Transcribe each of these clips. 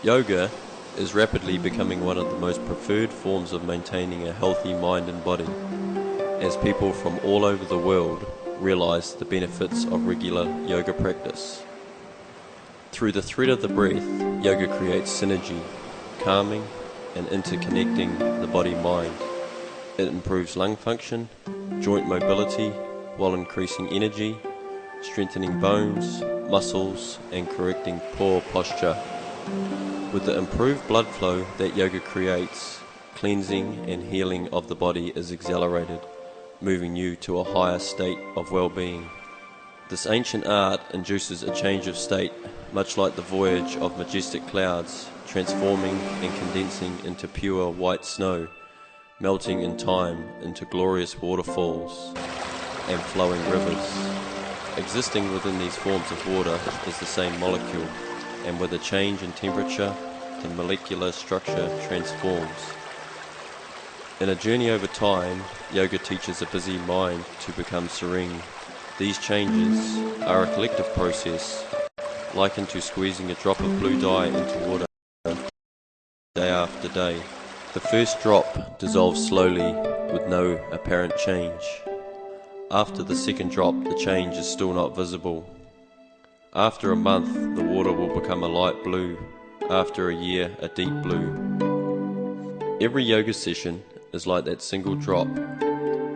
Yoga is rapidly becoming one of the most preferred forms of maintaining a healthy mind and body, as people from all over the world realize the benefits of regular yoga practice. Through the thread of the breath, yoga creates synergy, calming and interconnecting the body-mind. It improves lung function, joint mobility, while increasing energy, strengthening bones, muscles and correcting poor posture. With the improved blood flow that yoga creates, cleansing and healing of the body is accelerated, moving you to a higher state of well-being. This ancient art induces a change of state, much like the voyage of majestic clouds, transforming and condensing into pure white snow, melting in time into glorious waterfalls and flowing rivers. Existing within these forms of water is the same molecule, and with a change in temperature, the molecular structure transforms. In a journey over time, yoga teaches a busy mind to become serene. These changes are a collective process, likened to squeezing a drop of blue dye into water day after day. The first drop dissolves slowly with no apparent change. After the second drop, the change is still not visible. After a month, the water will become a light blue. After a year, a deep blue. Every yoga session is like that single drop,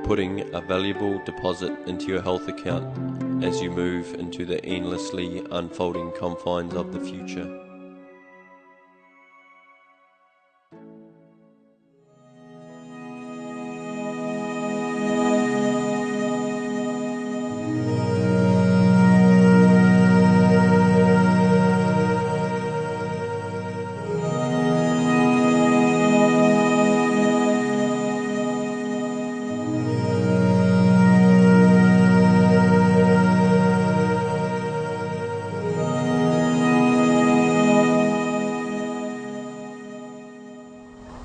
putting a valuable deposit into your health account as you move into the endlessly unfolding confines of the future.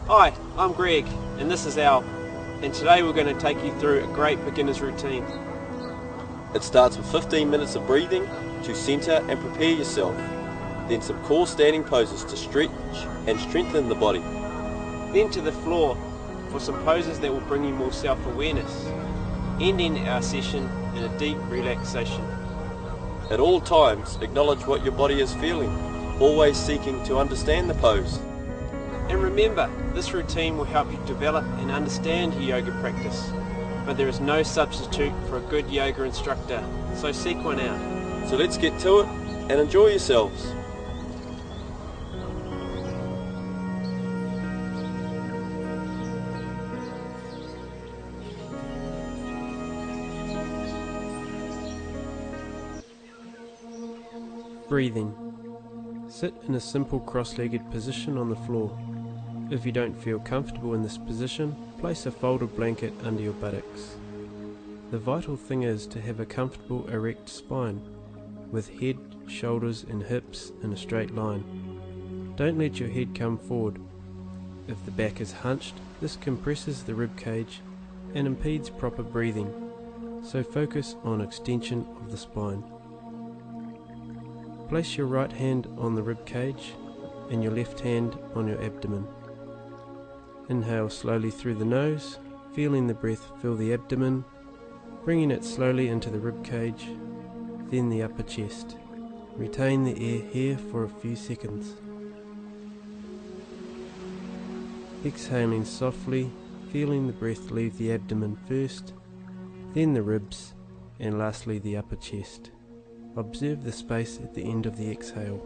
Hi, I'm Greg and this is Al, and today we're going to take you through a great beginner's routine. It starts with 15 minutes of breathing to centre and prepare yourself, then some core standing poses to stretch and strengthen the body. Then to the floor for some poses that will bring you more self-awareness, ending our session in a deep relaxation. At all times, acknowledge what your body is feeling, always seeking to understand the pose. And remember, this routine will help you develop and understand your yoga practice, but there is no substitute for a good yoga instructor, so seek one out. So let's get to it and enjoy yourselves. Breathing. Sit in a simple cross-legged position on the floor. If you don't feel comfortable in this position, place a folded blanket under your buttocks. The vital thing is to have a comfortable erect spine, with head, shoulders and hips in a straight line. Don't let your head come forward. If the back is hunched, this compresses the rib cage and impedes proper breathing, so focus on extension of the spine. Place your right hand on the rib cage and your left hand on your abdomen. Inhale slowly through the nose, feeling the breath fill the abdomen, bringing it slowly into the rib cage, then the upper chest. Retain the air here for a few seconds. Exhaling softly, feeling the breath leave the abdomen first, then the ribs, and lastly the upper chest. Observe the space at the end of the exhale.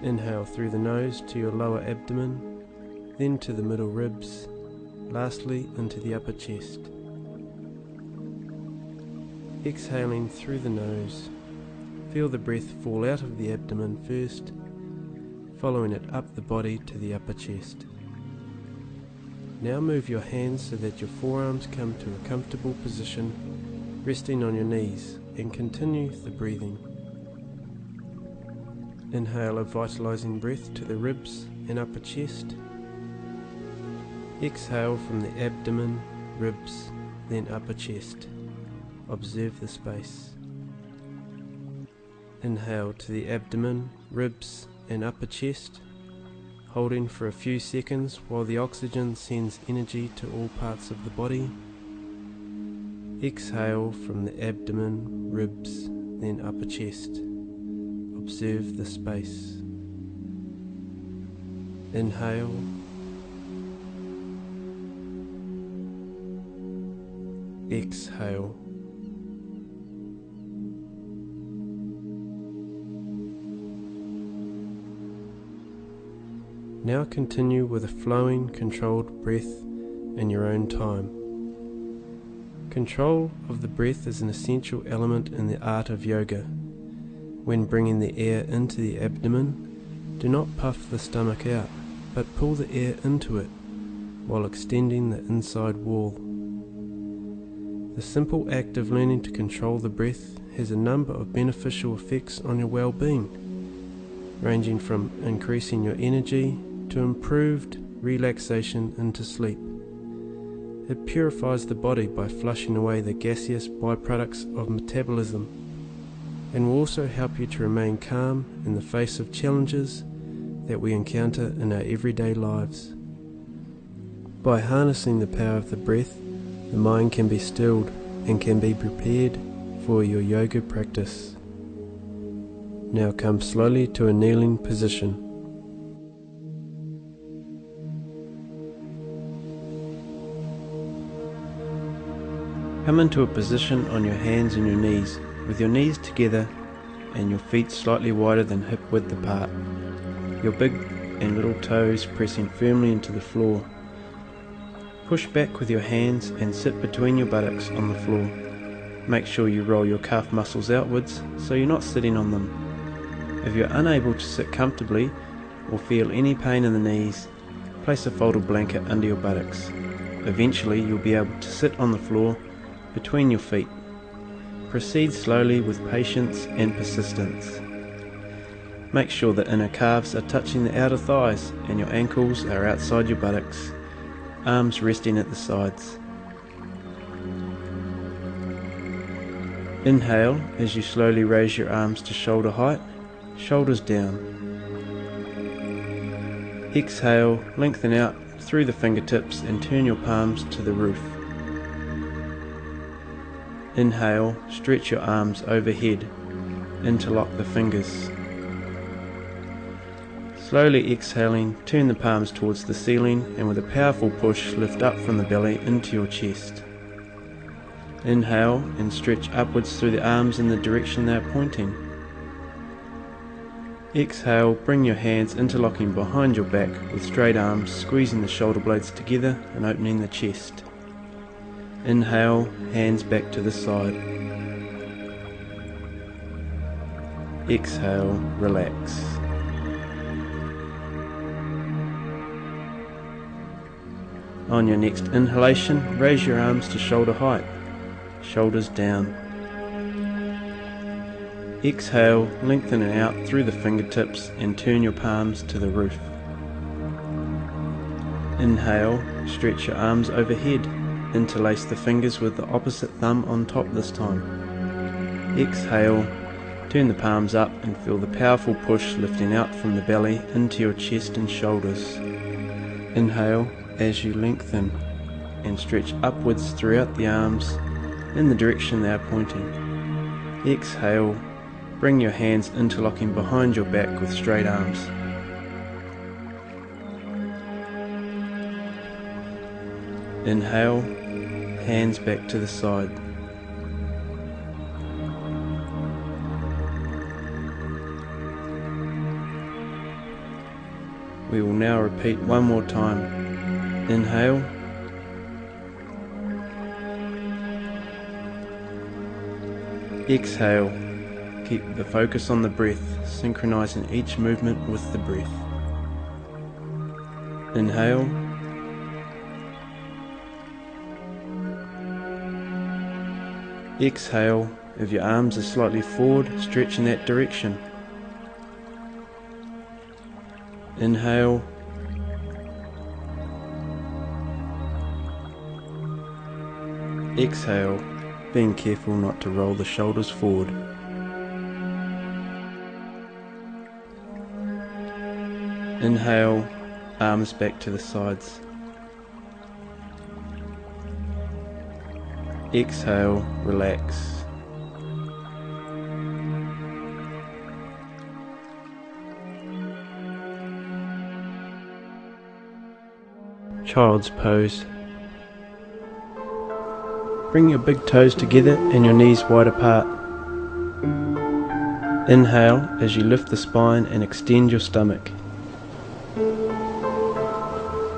Inhale through the nose to your lower abdomen, then to the middle ribs, lastly into the upper chest. Exhaling through the nose, feel the breath fall out of the abdomen first, following it up the body to the upper chest. Now move your hands so that your forearms come to a comfortable position, resting on your knees, and continue the breathing. Inhale a vitalizing breath to the ribs and upper chest. Exhale from the abdomen, ribs, then upper chest. Observe the space. Inhale to the abdomen, ribs and upper chest, holding for a few seconds while the oxygen sends energy to all parts of the body. Exhale from the abdomen, ribs, then upper chest. Observe the space. Inhale. Exhale. Now continue with a flowing, controlled breath in your own time. Control of the breath is an essential element in the art of yoga. When bringing the air into the abdomen, do not puff the stomach out, but pull the air into it while extending the inside wall. The simple act of learning to control the breath has a number of beneficial effects on your well-being, ranging from increasing your energy to improved relaxation into sleep. It purifies the body by flushing away the gaseous byproducts of metabolism, and will also help you to remain calm in the face of challenges that we encounter in our everyday lives. By harnessing the power of the breath, the mind can be stilled and can be prepared for your yoga practice. Now come slowly to a kneeling position. Come into a position on your hands and your knees, with your knees together and your feet slightly wider than hip width apart. Your big and little toes pressing firmly into the floor. Push back with your hands and sit between your buttocks on the floor. Make sure you roll your calf muscles outwards so you're not sitting on them. If you're unable to sit comfortably or feel any pain in the knees, place a folded blanket under your buttocks. Eventually you'll be able to sit on the floor between your feet. Proceed slowly with patience and persistence. Make sure that inner calves are touching the outer thighs and your ankles are outside your buttocks, arms resting at the sides. Inhale as you slowly raise your arms to shoulder height, shoulders down. Exhale, lengthen out through the fingertips and turn your palms to the roof. Inhale, stretch your arms overhead, interlock the fingers. Slowly exhaling, turn the palms towards the ceiling and with a powerful push lift up from the belly into your chest. Inhale and stretch upwards through the arms in the direction they are pointing. Exhale, bring your hands interlocking behind your back with straight arms, squeezing the shoulder blades together and opening the chest. Inhale, hands back to the side. Exhale, relax. On your next inhalation, raise your arms to shoulder height, shoulders down. Exhale, lengthening out through the fingertips and turn your palms to the roof. Inhale, stretch your arms overhead, interlace the fingers with the opposite thumb on top this time. Exhale, turn the palms up and feel the powerful push lifting out from the belly into your chest and shoulders. Inhale as you lengthen and stretch upwards throughout the arms in the direction they are pointing. Exhale, bring your hands interlocking behind your back with straight arms. Inhale, hands back to the side. We will now repeat one more time. Inhale. Exhale. Keep the focus on the breath, synchronizing each movement with the breath. Inhale. Exhale. If your arms are slightly forward, stretch in that direction. Inhale. Exhale, being careful not to roll the shoulders forward. Inhale, arms back to the sides. Exhale, relax. Child's pose. Bring your big toes together and your knees wide apart. Inhale as you lift the spine and extend your stomach.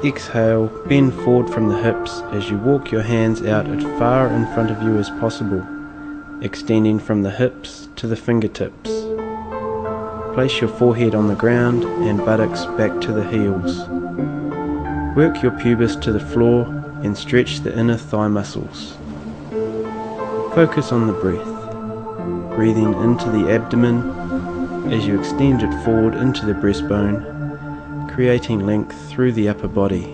Exhale, bend forward from the hips as you walk your hands out as far in front of you as possible, extending from the hips to the fingertips. Place your forehead on the ground and buttocks back to the heels. Work your pubis to the floor and stretch the inner thigh muscles. Focus on the breath, breathing into the abdomen as you extend it forward into the breastbone, creating length through the upper body.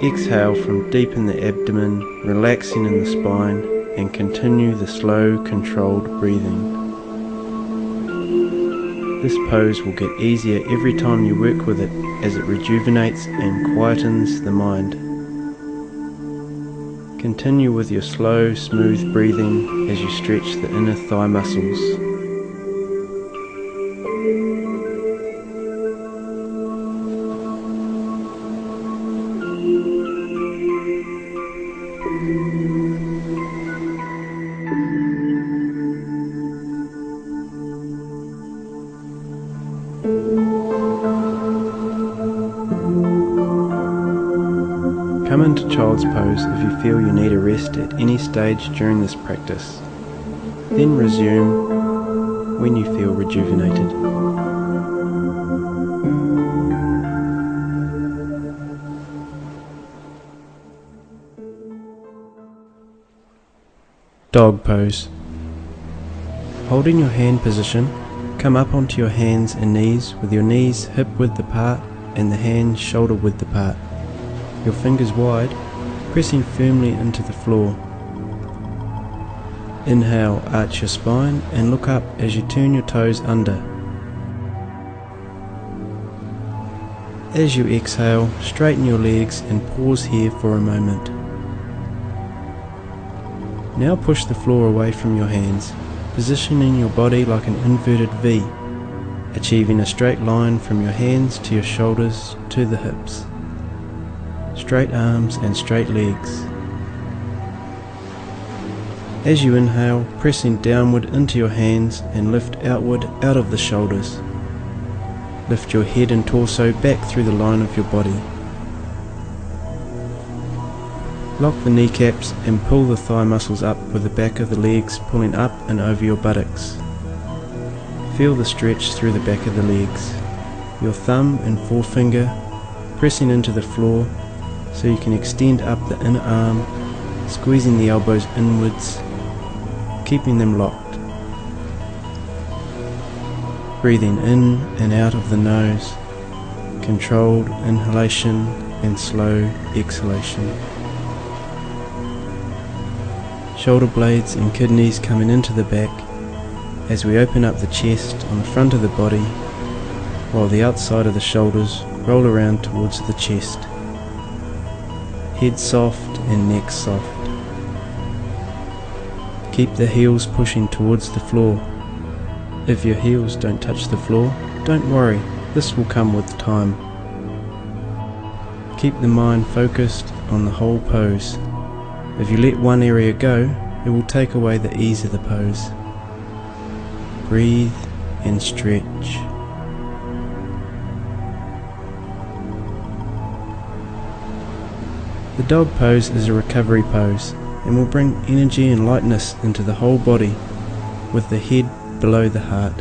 Exhale from deep in the abdomen, relaxing in the spine, and continue the slow, controlled breathing. This pose will get easier every time you work with it as it rejuvenates and quietens the mind. Continue with your slow, smooth breathing as you stretch the inner thigh muscles. Come into child's pose if you feel you need a rest at any stage during this practice. Then resume when you feel rejuvenated. Dog pose. Holding your hand position, come up onto your hands and knees with your knees hip width apart and the hands shoulder width apart. Your fingers wide, pressing firmly into the floor. Inhale, arch your spine and look up as you turn your toes under. As you exhale, straighten your legs and pause here for a moment. Now push the floor away from your hands, positioning your body like an inverted V, achieving a straight line from your hands to your shoulders to the hips. Straight arms and straight legs. As you inhale, pressing downward into your hands and lift outward out of the shoulders. Lift your head and torso back through the line of your body. Lock the kneecaps and pull the thigh muscles up with the back of the legs pulling up and over your buttocks. Feel the stretch through the back of the legs. Your thumb and forefinger pressing into the floor so you can extend up the inner arm, squeezing the elbows inwards, keeping them locked. Breathing in and out of the nose, controlled inhalation and slow exhalation. Shoulder blades and kidneys coming into the back as we open up the chest on the front of the body, while the outside of the shoulders roll around towards the chest. Head soft and neck soft. Keep the heels pushing towards the floor. If your heels don't touch the floor, don't worry, this will come with time. Keep the mind focused on the whole pose. If you let one area go, it will take away the ease of the pose. Breathe and stretch. The dog pose is a recovery pose and will bring energy and lightness into the whole body with the head below the heart.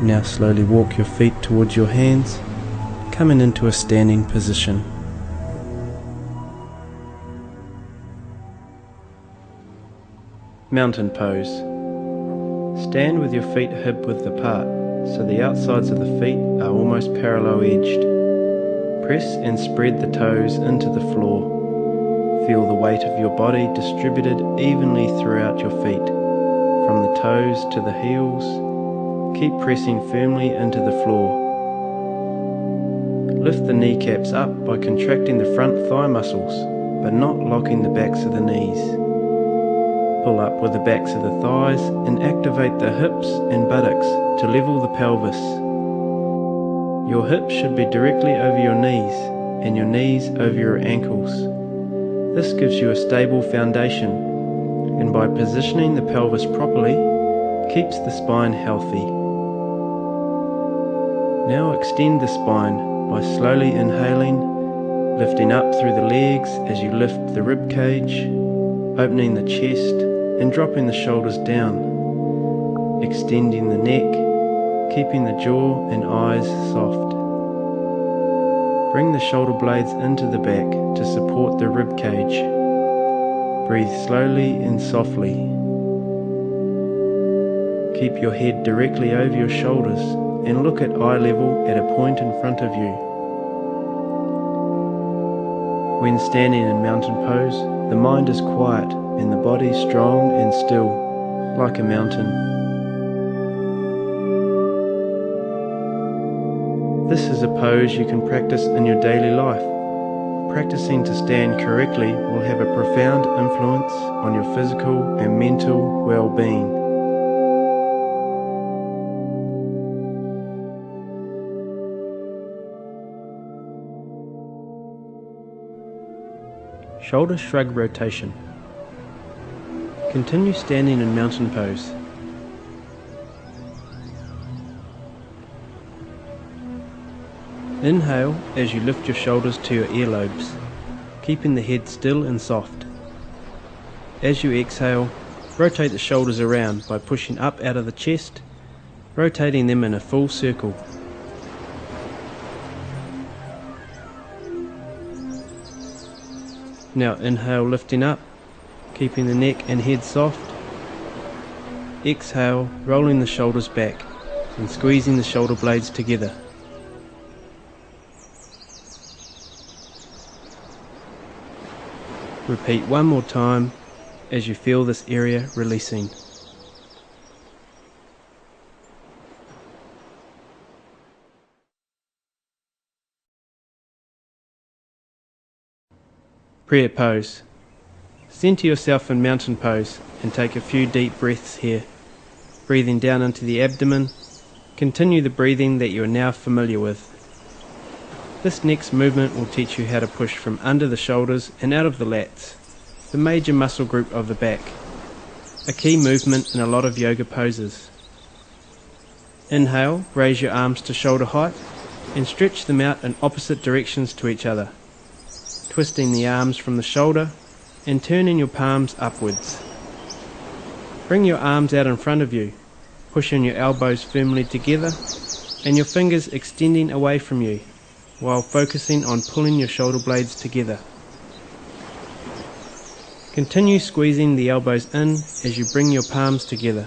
Now slowly walk your feet towards your hands, coming into a standing position. Mountain pose. Stand with your feet hip width apart so the outsides of the feet are almost parallel edged. Press and spread the toes into the floor. Feel the weight of your body distributed evenly throughout your feet, from the toes to the heels, Keep pressing firmly into the floor. Lift the kneecaps up by contracting the front thigh muscles, but not locking the backs of the knees. Pull up with the backs of the thighs and activate the hips and buttocks to level the pelvis. Your hips should be directly over your knees and your knees over your ankles. This gives you a stable foundation, and by positioning the pelvis properly, keeps the spine healthy. Now extend the spine by slowly inhaling, lifting up through the legs as you lift the rib cage, opening the chest and dropping the shoulders down, extending the neck, keeping the jaw and eyes soft. Bring the shoulder blades into the back to support the rib cage. Breathe slowly and softly. Keep your head directly over your shoulders and look at eye level at a point in front of you. When standing in mountain pose, the mind is quiet and the body strong and still, like a mountain. This is a pose you can practice in your daily life. Practicing to stand correctly will have a profound influence on your physical and mental well-being. Shoulder shrug rotation. Continue standing in mountain pose. Inhale as you lift your shoulders to your earlobes, keeping the head still and soft. As you exhale, rotate the shoulders around by pushing up out of the chest, rotating them in a full circle. Now inhale, lifting up, keeping the neck and head soft. Exhale, rolling the shoulders back and squeezing the shoulder blades together. Repeat one more time as you feel this area releasing. Prayer pose. Center yourself in mountain pose and take a few deep breaths here. Breathing down into the abdomen, continue the breathing that you are now familiar with. This next movement will teach you how to push from under the shoulders and out of the lats, the major muscle group of the back, a key movement in a lot of yoga poses. Inhale, raise your arms to shoulder height and stretch them out in opposite directions to each other, twisting the arms from the shoulder and turning your palms upwards. Bring your arms out in front of you, pushing your elbows firmly together and your fingers extending away from you, while focusing on pulling your shoulder blades together. Continue squeezing the elbows in as you bring your palms together,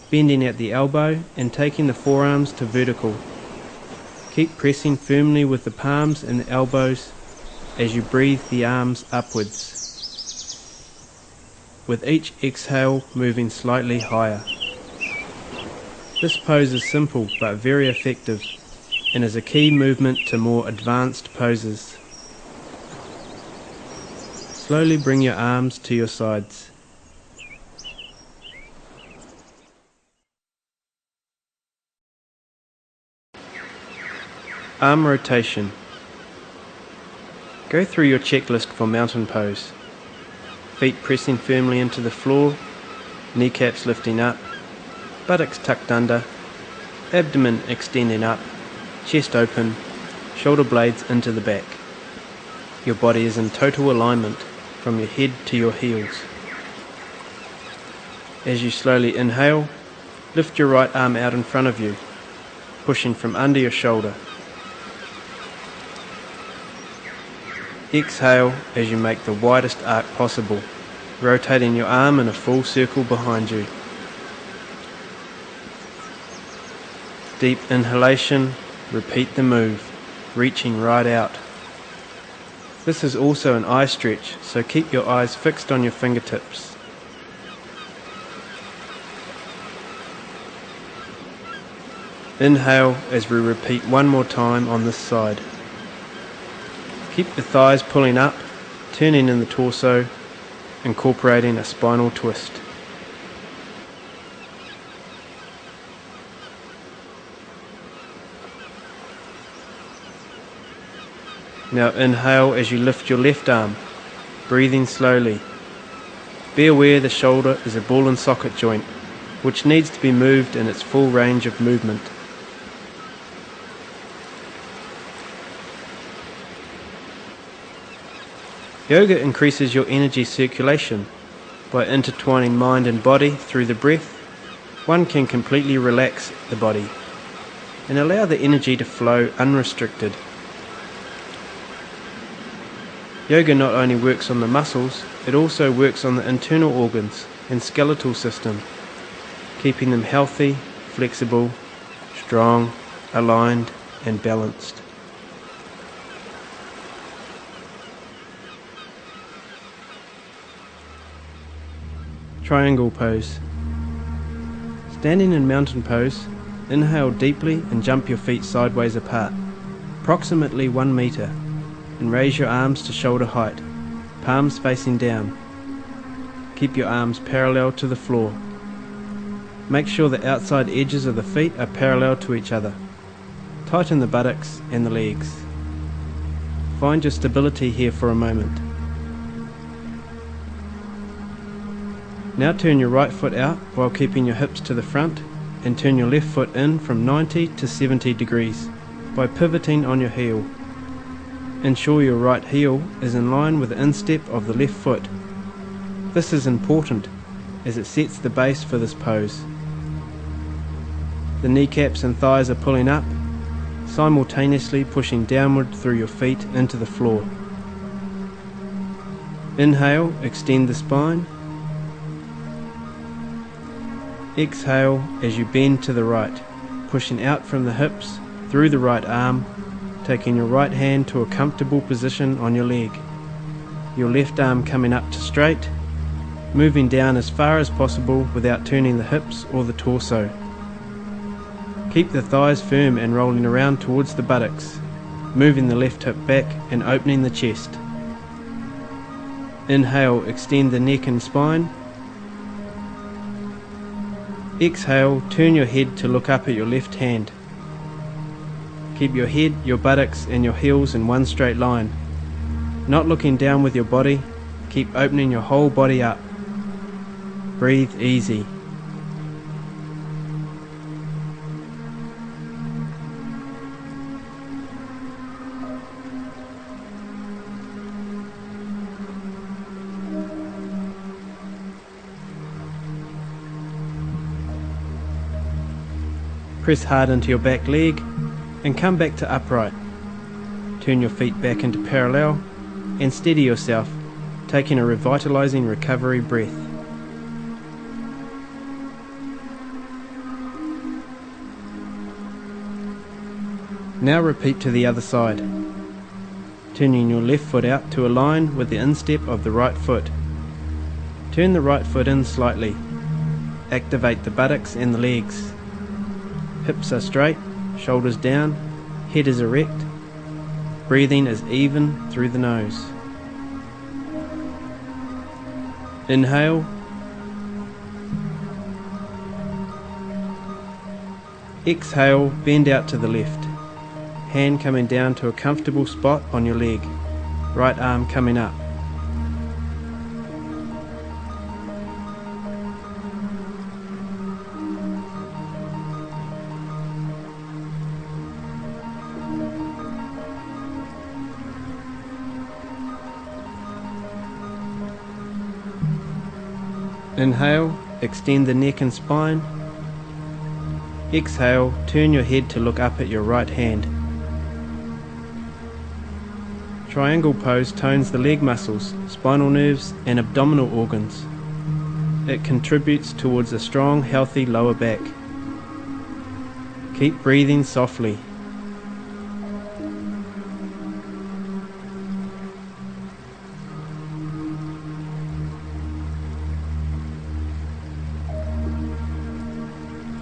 bending at the elbow and taking the forearms to vertical. Keep pressing firmly with the palms and the elbows as you breathe the arms upwards, with each exhale moving slightly higher. This pose is simple but very effective and is a key movement to more advanced poses. Slowly bring your arms to your sides. Arm rotation. Go through your checklist for mountain pose. Feet pressing firmly into the floor, kneecaps lifting up, buttocks tucked under, abdomen extending up, chest open, shoulder blades into the back. Your body is in total alignment from your head to your heels. As you slowly inhale, lift your right arm out in front of you, pushing from under your shoulder. Exhale as you make the widest arc possible, rotating your arm in a full circle behind you. Deep inhalation, repeat the move, reaching right out. This is also an eye stretch, so keep your eyes fixed on your fingertips. Inhale as we repeat one more time on this side. Keep the thighs pulling up, turning in the torso, incorporating a spinal twist. Now inhale as you lift your left arm, breathing slowly. Be aware the shoulder is a ball and socket joint, which needs to be moved in its full range of movement. Yoga increases your energy circulation. By intertwining mind and body through the breath, one can completely relax the body and allow the energy to flow unrestricted. Yoga not only works on the muscles, it also works on the internal organs and skeletal system, keeping them healthy, flexible, strong, aligned and balanced. Triangle pose. Standing in mountain pose, inhale deeply and jump your feet sideways apart, approximately 1 meter, and raise your arms to shoulder height, palms facing down. Keep your arms parallel to the floor. Make sure the outside edges of the feet are parallel to each other. Tighten the buttocks and the legs. Find your stability here for a moment. Now turn your right foot out while keeping your hips to the front and turn your left foot in from 90 to 70 degrees by pivoting on your heel. Ensure your right heel is in line with the instep of the left foot. This is important as it sets the base for this pose. The kneecaps and thighs are pulling up, simultaneously pushing downward through your feet into the floor. Inhale, extend the spine. Exhale as you bend to the right, pushing out from the hips through the right arm, taking your right hand to a comfortable position on your leg. Your left arm coming up to straight, moving down as far as possible without turning the hips or the torso. Keep the thighs firm and rolling around towards the buttocks, moving the left hip back and opening the chest. Inhale, extend the neck and spine. Exhale, turn your head to look up at your left hand. Keep your head, your buttocks and your heels in one straight line. Not looking down with your body, keep opening your whole body up. Breathe easy. Press hard into your back leg and come back to upright. Turn your feet back into parallel and steady yourself, taking a revitalizing recovery breath. Now repeat to the other side, turning your left foot out to align with the instep of the right foot. Turn the right foot in slightly. Activate the buttocks and the legs. Hips are straight, shoulders down, head is erect. Breathing is even through the nose. Inhale. Exhale, bend out to the left. Hand coming down to a comfortable spot on your leg. Right arm coming up. Inhale, extend the neck and spine. Exhale, turn your head to look up at your right hand. Triangle pose tones the leg muscles, spinal nerves and abdominal organs. It contributes towards a strong, healthy lower back. Keep breathing softly.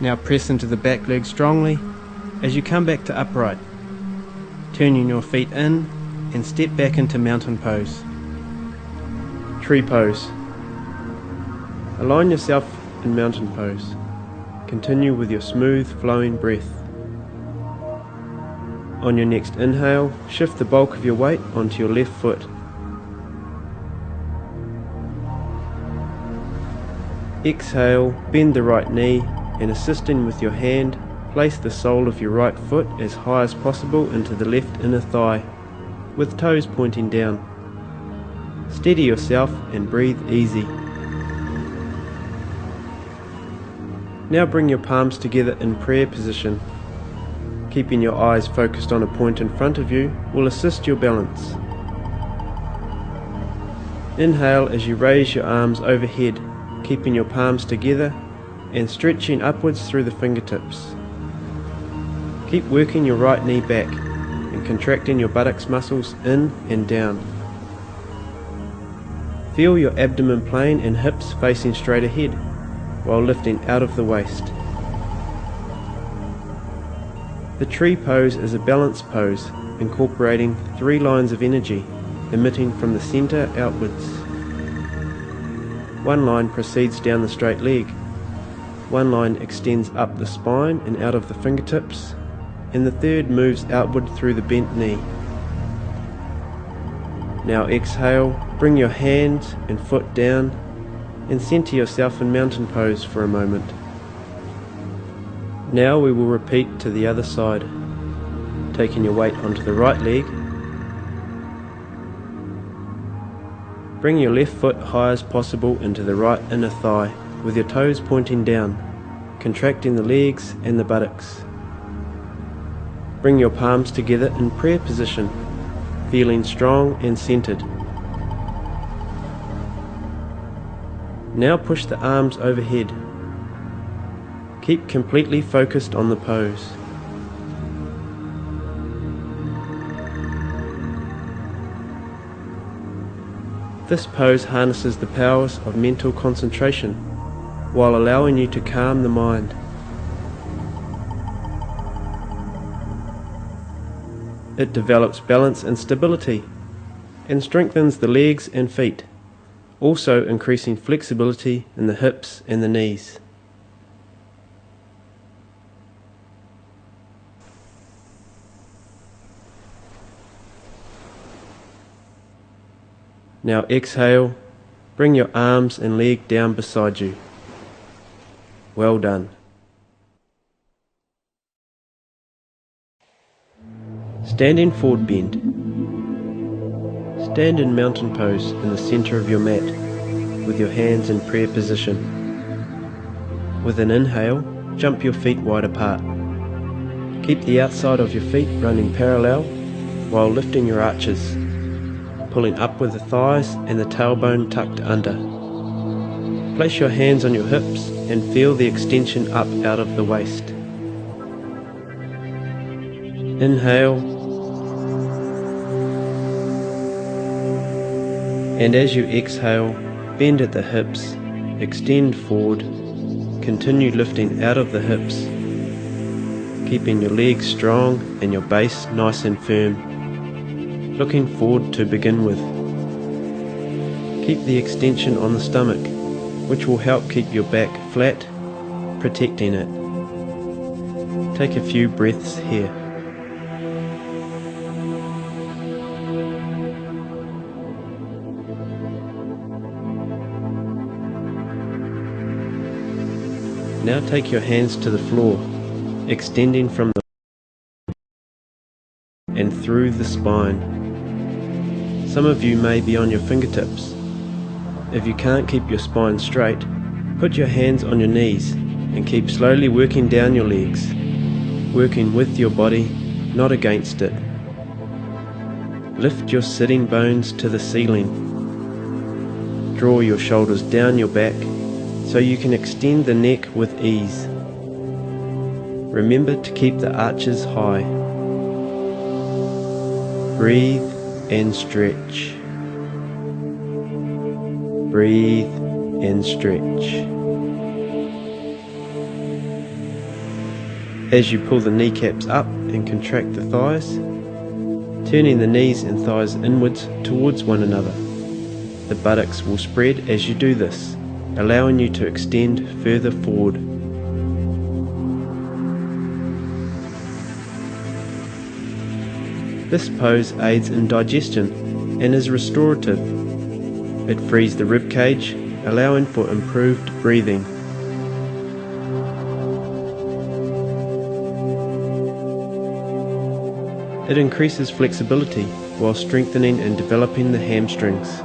Now press into the back leg strongly As you come back to upright, turning your feet in and step back into mountain pose. Tree pose. Align yourself in mountain pose. Continue with your smooth flowing breath. On your next inhale, shift the bulk of your weight onto your left foot. Exhale, bend the right knee and assisting with your hand, place the sole of your right foot as high as possible into the left inner thigh, with toes pointing down. Steady yourself and breathe easy. Now bring your palms together in prayer position. Keeping your eyes focused on a point in front of you will assist your balance. Inhale as you raise your arms overhead, keeping your palms together and stretching upwards through the fingertips. Keep working your right knee back and contracting your buttocks muscles in and down. Feel your abdomen plane and hips facing straight ahead while lifting out of the waist. The tree pose is a balanced pose incorporating 3 lines of energy emitting from the center outwards. One line proceeds down the straight leg, one line extends up the spine and out of the fingertips, and the third moves outward through the bent knee. Now exhale, bring your hands and foot down and center yourself in mountain pose for a moment. Now we will repeat to the other side, taking your weight onto the right leg. Bring your left foot high as possible into the right inner thigh with your toes pointing down, contracting the legs and the buttocks. Bring your palms together in prayer position, feeling strong and centered. Now push the arms overhead. Keep completely focused on the pose. This pose harnesses the powers of mental concentration while allowing you to calm the mind. It develops balance and stability and strengthens the legs and feet, also increasing flexibility in the hips and the knees. Now exhale, bring your arms and leg down beside you. Well done. Stand in forward bend. Stand in mountain pose in the center of your mat with your hands in prayer position. With an inhale, jump your feet wide apart. Keep the outside of your feet running parallel while lifting your arches, pulling up with the thighs and the tailbone tucked under. Place your hands on your hips and feel the extension up out of the waist. Inhale, and as you exhale, bend at the hips, extend forward, continue lifting out of the hips, keeping your legs strong and your base nice and firm, looking forward to begin with. Keep the extension on the stomach, which will help keep your back flat, protecting it. Take a few breaths here. Now take your hands to the floor, extending from the and through the spine. Some of you may be on your fingertips. If you can't keep your spine straight, put your hands on your knees and keep slowly working down your legs, working with your body, not against it. Lift your sitting bones to the ceiling. Draw your shoulders down your back so you can extend the neck with ease. Remember to keep the arches high. Breathe and stretch. Breathe and stretch. As you pull the kneecaps up and contract the thighs, turning the knees and thighs inwards towards one another. The buttocks will spread as you do this, allowing you to extend further forward. This pose aids in digestion and is restorative. It frees the rib cage, allowing for improved breathing. It increases flexibility while strengthening and developing the hamstrings.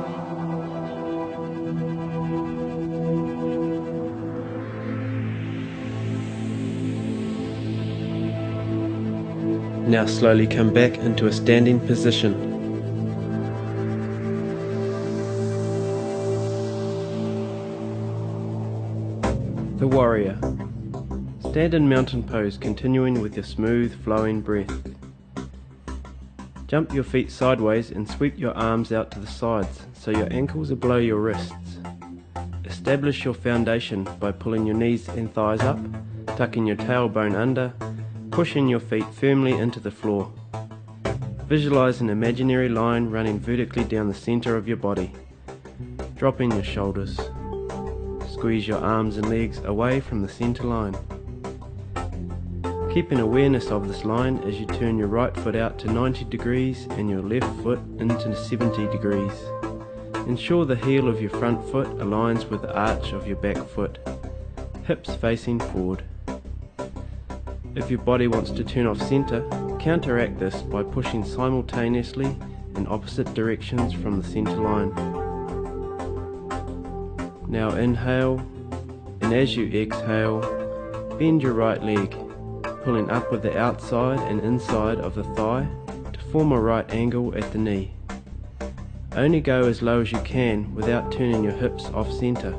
Now slowly come back into a standing position. The warrior. Stand in mountain pose, continuing with your smooth flowing breath. Jump your feet sideways and sweep your arms out to the sides so your ankles are below your wrists. Establish your foundation by pulling your knees and thighs up, tucking your tailbone under, pushing your feet firmly into the floor. Visualize an imaginary line running vertically down the center of your body. Dropping your shoulders. Squeeze your arms and legs away from the center line. Keep an awareness of this line as you turn your right foot out to 90 degrees and your left foot into 70 degrees. Ensure the heel of your front foot aligns with the arch of your back foot, hips facing forward. If your body wants to turn off center, counteract this by pushing simultaneously in opposite directions from the center line. Now inhale, and as you exhale, bend your right leg, pulling up with the outside and inside of the thigh to form a right angle at the knee. Only go as low as you can without turning your hips off center.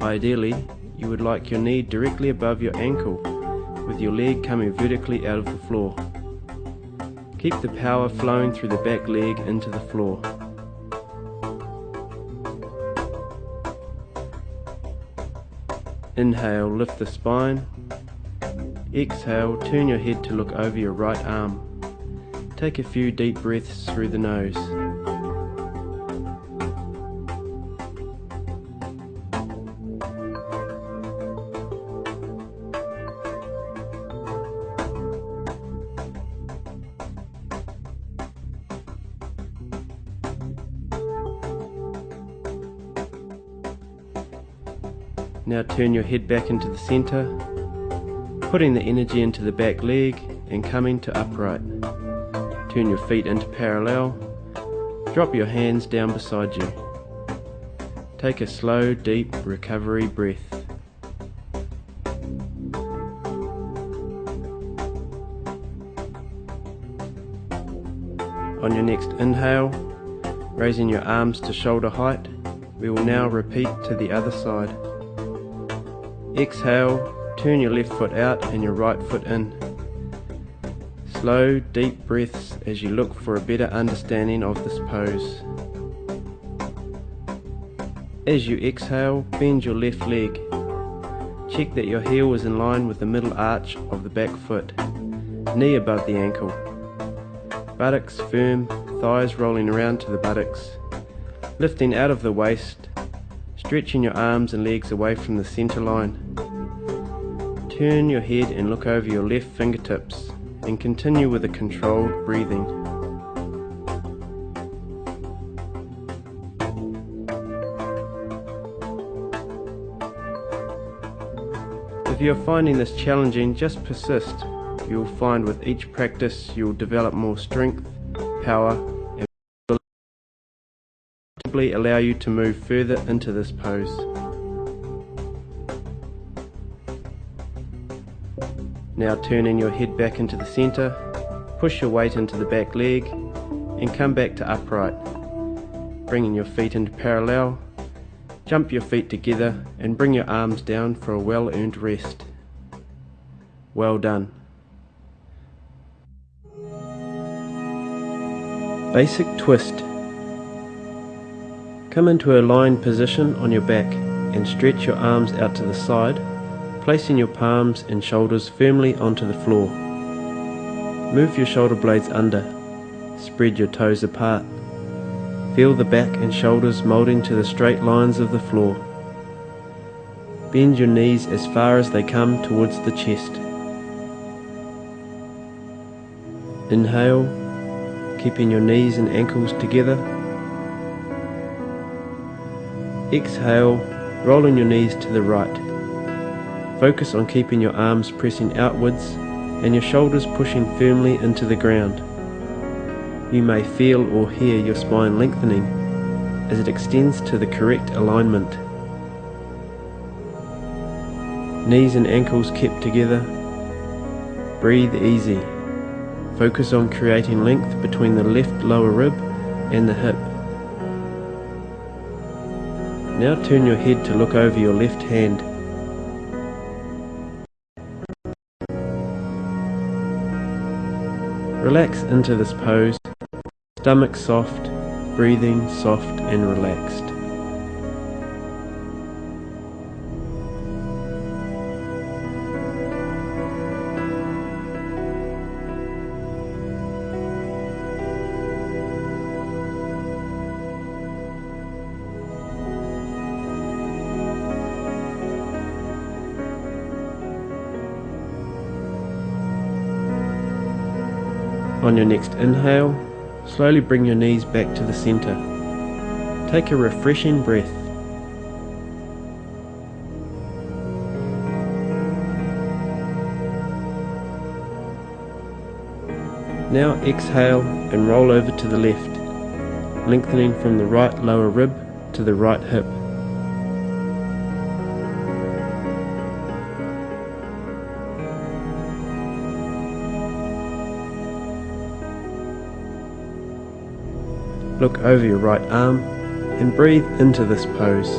Ideally, you would like your knee directly above your ankle, with your leg coming vertically out of the floor. Keep the power flowing through the back leg into the floor. Inhale, lift the spine. Exhale, turn your head to look over your right arm. Take a few deep breaths through the nose. Now turn your head back into the center, putting the energy into the back leg and coming to upright. Turn your feet into parallel, drop your hands down beside you. Take a slow, deep recovery breath. On your next inhale, raising your arms to shoulder height, we will now repeat to the other side. Exhale, turn your left foot out and your right foot in. Slow, deep breaths as you look for a better understanding of this pose. As you exhale, bend your left leg. Check that your heel is in line with the middle arch of the back foot, knee above the ankle. Buttocks firm, thighs rolling around to the buttocks. Lifting out of the waist, stretching your arms and legs away from the center line. Turn your head and look over your left fingertips and continue with a controlled breathing. If you are finding this challenging, just persist. You will find with each practice you will develop more strength, power, and will allow you to move further into this pose. Now turning your head back into the center, push your weight into the back leg and come back to upright. Bringing your feet into parallel, jump your feet together and bring your arms down for a well-earned rest. Well done. Basic twist. Come into a lying position on your back and stretch your arms out to the side, placing your palms and shoulders firmly onto the floor. Move your shoulder blades under, spread your toes apart. Feel the back and shoulders moulding to the straight lines of the floor. Bend your knees as far as they come towards the chest. Inhale, keeping your knees and ankles together. Exhale, rolling your knees to the right. Focus on keeping your arms pressing outwards and your shoulders pushing firmly into the ground. You may feel or hear your spine lengthening as it extends to the correct alignment. Knees and ankles kept together. Breathe easy. Focus on creating length between the left lower rib and the hip. Now turn your head to look over your left hand. Relax into this pose, stomach soft, breathing soft and relaxed. On your next inhale, slowly bring your knees back to the center. Take a refreshing breath. Now exhale and roll over to the left, lengthening from the right lower rib to the right hip. Look over your right arm and breathe into this pose.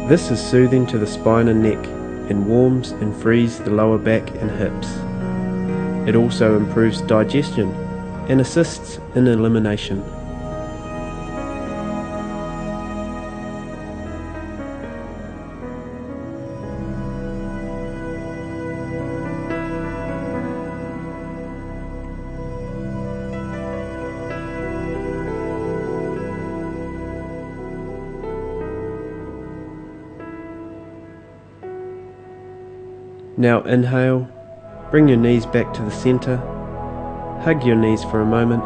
This is soothing to the spine and neck, and warms and frees the lower back and hips. It also improves digestion and assists in elimination. Now inhale, bring your knees back to the center, hug your knees for a moment,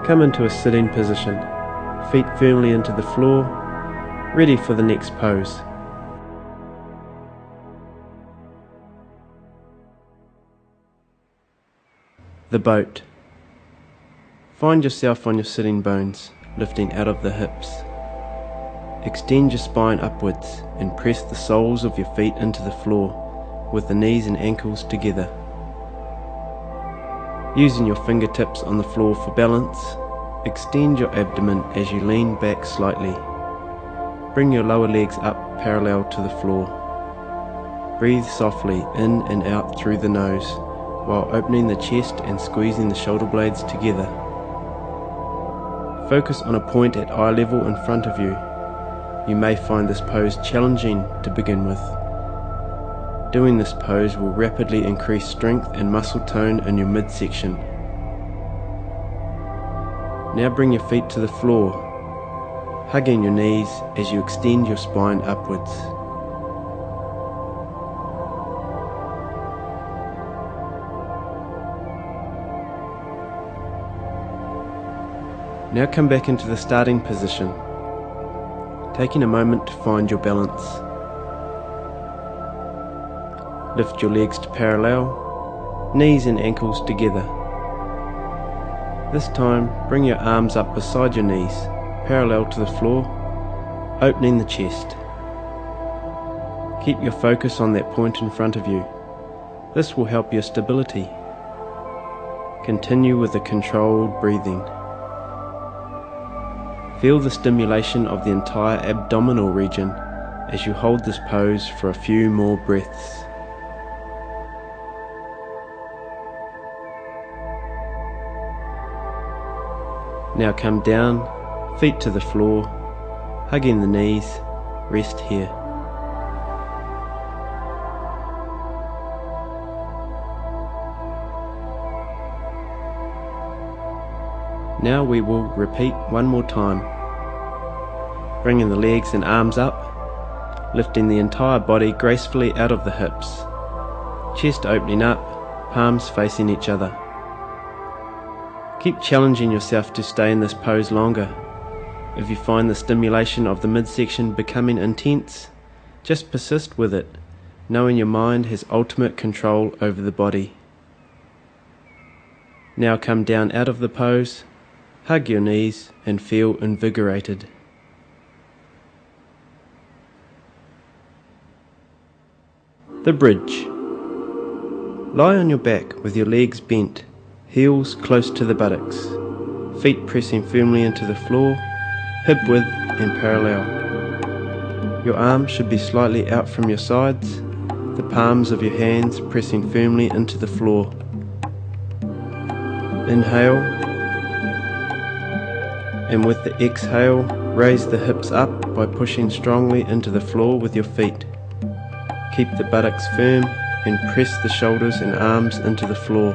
come into a sitting position, feet firmly into the floor, ready for the next pose. The boat. Find yourself on your sitting bones, lifting out of the hips. Extend your spine upwards and press the soles of your feet into the floor, with the knees and ankles together. Using your fingertips on the floor for balance, extend your abdomen as you lean back slightly. Bring your lower legs up parallel to the floor. Breathe softly in and out through the nose, while opening the chest and squeezing the shoulder blades together. Focus on a point at eye level in front of you. You may find this pose challenging to begin with. Doing this pose will rapidly increase strength and muscle tone in your midsection. Now bring your feet to the floor, hugging your knees as you extend your spine upwards. Now come back into the starting position, taking a moment to find your balance. Lift your legs to parallel, knees and ankles together. This time, bring your arms up beside your knees, parallel to the floor, opening the chest. Keep your focus on that point in front of you. This will help your stability. Continue with the controlled breathing. Feel the stimulation of the entire abdominal region as you hold this pose for a few more breaths. Now come down, feet to the floor, hugging the knees, rest here. Now we will repeat one more time, bringing the legs and arms up, lifting the entire body gracefully out of the hips, chest opening up, palms facing each other. Keep challenging yourself to stay in this pose longer. If you find the stimulation of the midsection becoming intense, just persist with it, knowing your mind has ultimate control over the body. Now come down out of the pose, hug your knees and feel invigorated. The bridge. Lie on your back with your legs bent, heels close to the buttocks, feet pressing firmly into the floor, hip width and parallel. Your arms should be slightly out from your sides, the palms of your hands pressing firmly into the floor. Inhale, and with the exhale, raise the hips up by pushing strongly into the floor with your feet. Keep the buttocks firm and press the shoulders and arms into the floor.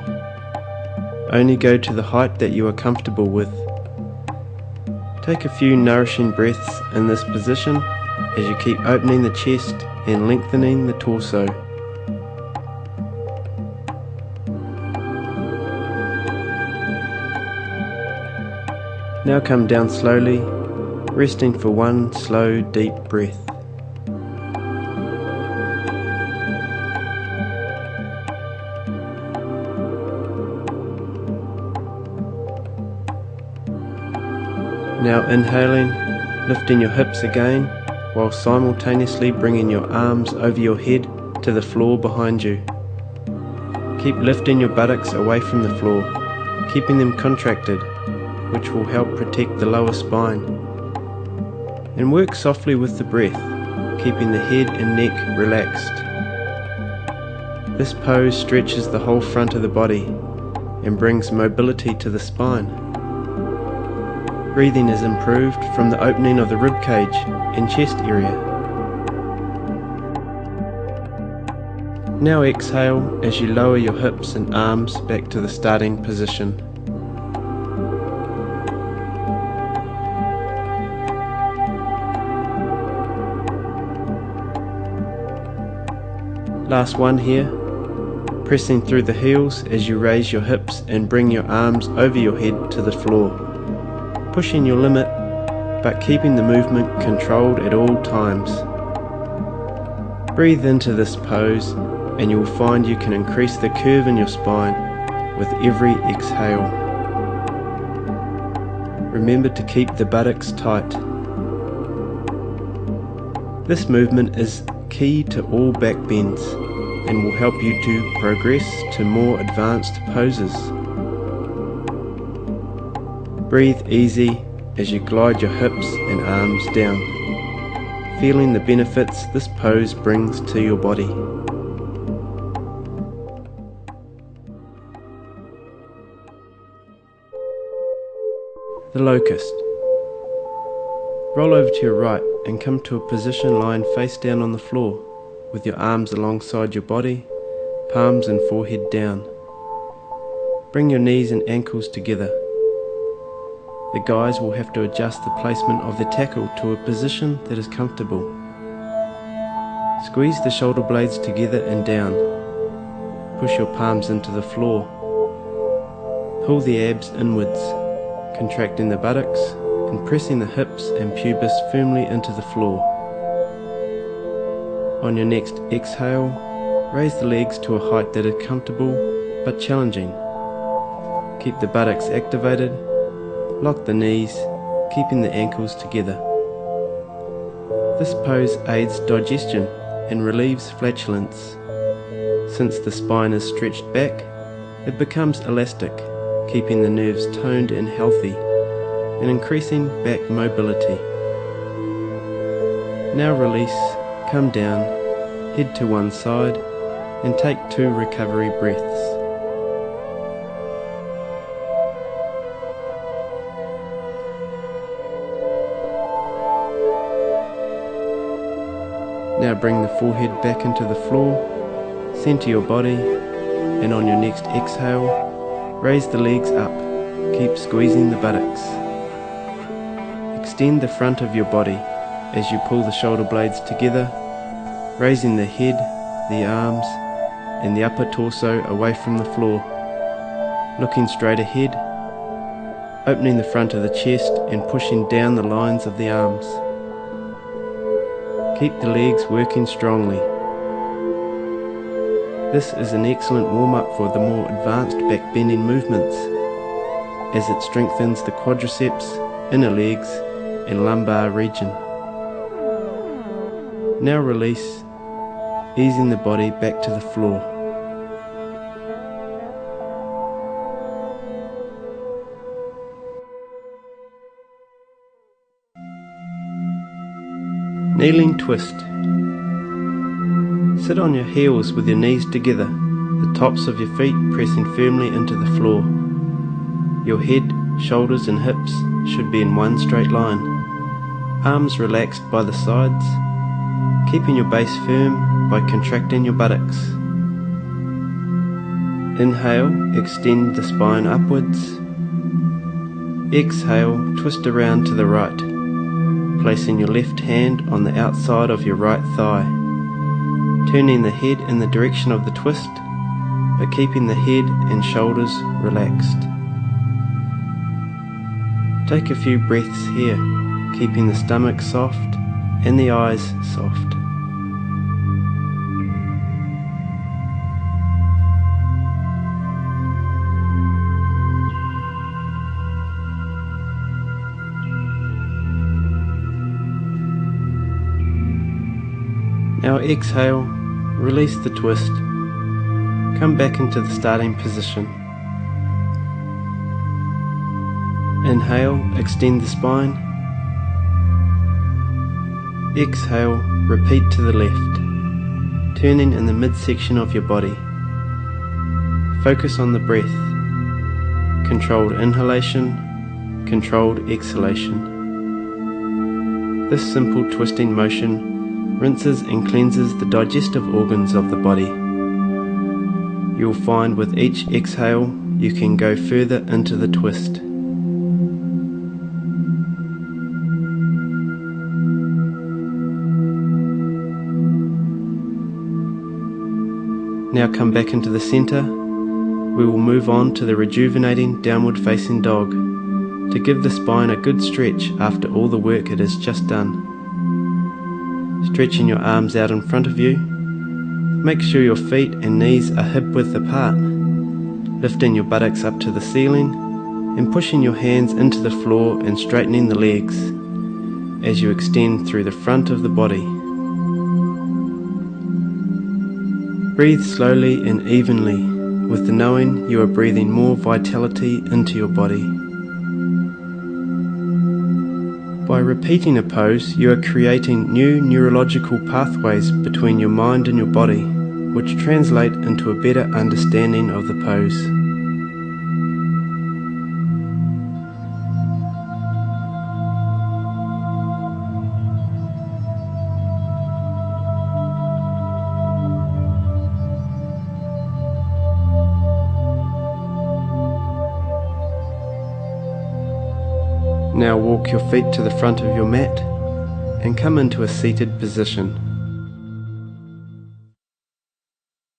Only go to the height that you are comfortable with. Take a few nourishing breaths in this position as you keep opening the chest and lengthening the torso. Now come down slowly, resting for one slow, deep breath. Now inhaling, lifting your hips again, while simultaneously bringing your arms over your head to the floor behind you. Keep lifting your buttocks away from the floor, keeping them contracted, which will help protect the lower spine. And work softly with the breath, keeping the head and neck relaxed. This pose stretches the whole front of the body and brings mobility to the spine. Breathing is improved from the opening of the rib cage and chest area. Now exhale as you lower your hips and arms back to the starting position. Last one here, pressing through the heels as you raise your hips and bring your arms over your head to the floor, pushing your limit but keeping the movement controlled at all times. Breathe into this pose and you will find you can increase the curve in your spine with every exhale. Remember to keep the buttocks tight. This movement is key to all back bends and will help you to progress to more advanced poses. Breathe easy as you glide your hips and arms down, feeling the benefits this pose brings to your body. The locust. Roll over to your right and come to a position lying face down on the floor, with your arms alongside your body, palms and forehead down. Bring your knees and ankles together. The guys will have to adjust the placement of the tackle to a position that is comfortable. Squeeze the shoulder blades together and down. Push your palms into the floor. Pull the abs inwards, contracting the buttocks and pressing the hips and pubis firmly into the floor. On your next exhale, raise the legs to a height that is comfortable but challenging. Keep the buttocks activated, lock the knees, keeping the ankles together. This pose aids digestion and relieves flatulence. Since the spine is stretched back, it becomes elastic, keeping the nerves toned and healthy, and increasing back mobility. Now release, come down, head to one side and take 2 recovery breaths. Now bring the forehead back into the floor, centre your body, and on your next exhale, raise the legs up. Keep squeezing the buttocks. Extend the front of your body as you pull the shoulder blades together, raising the head, the arms, and the upper torso away from the floor. Looking straight ahead, opening the front of the chest and pushing down the lines of the arms. Keep the legs working strongly. This is an excellent warm-up for the more advanced back bending movements, as it strengthens the quadriceps, inner legs and lumbar region. Now release, easing the body back to the floor. Kneeling twist. Sit on your heels with your knees together, the tops of your feet pressing firmly into the floor. Your head, shoulders and hips should be in one straight line. Arms relaxed by the sides, keeping your base firm by contracting your buttocks. Inhale, extend the spine upwards. Exhale, twist around to the right, placing your left hand on the outside of your right thigh, turning the head in the direction of the twist, but keeping the head and shoulders relaxed. Take a few breaths here, keeping the stomach soft and the eyes soft. Now exhale, release the twist, come back into the starting position. Inhale, extend the spine. Exhale, repeat to the left, turning in the midsection of your body. Focus on the breath. Controlled inhalation, controlled exhalation. This simple twisting motion rinses and cleanses the digestive organs of the body. You will find with each exhale you can go further into the twist. Now come back into the center. We will move on to the rejuvenating downward facing dog to give the spine a good stretch after all the work it has just done. Stretching your arms out in front of you, make sure your feet and knees are hip width apart, lifting your buttocks up to the ceiling and pushing your hands into the floor and straightening the legs as you extend through the front of the body. Breathe slowly and evenly with the knowing you are breathing more vitality into your body. By repeating a pose, you are creating new neurological pathways between your mind and your body, which translate into a better understanding of the pose. Now walk your feet to the front of your mat and come into a seated position.